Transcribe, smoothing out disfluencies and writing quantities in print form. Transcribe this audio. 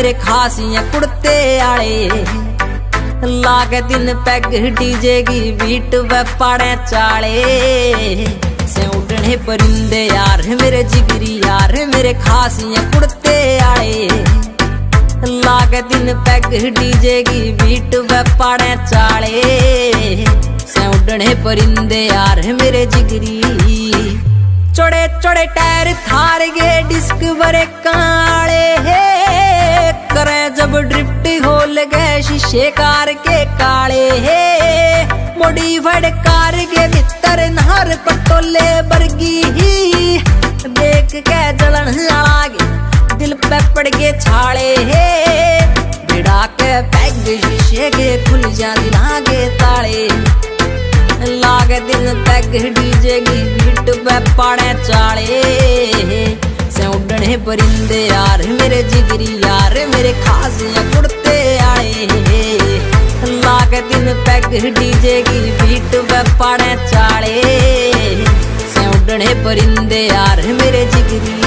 मेरे खासियां कुड़ते आले। लागे दिन पैग डीजे की बीट व पाड़े चाले। से उड़ने परिंदे यार मेरे जिगरी यार मेरे खासियां कुड़ते आले। लागे दिन पैग डीजे की बीट व पाड़े चाले। से उड़ने परिंदे यार मेरे जिगरी। चौड़े चौड़े टायर थार गे डिस्क बरे काले। करे जब ड्रिफ्ट हो लगे शीशे कार के काले। मॉडिफाइड कार के भीतर नहर पटोले बरगी। देख के जलन लागे दिल पे पड़ के छाले। बिड़ा के पैग शीशे के खुल जा दिलागे ताले। लागे दिन पैग डीजे की बीट पे पाड़े चाले। से उड़ने परिंदे यार मेरे जिगरी यार मेरे खासियां कुड़ते आए। लागे दिन पैग डीजे की बीट पे पाड़े चाले। से उड़ने परिंदे यार मेरे जिगरी।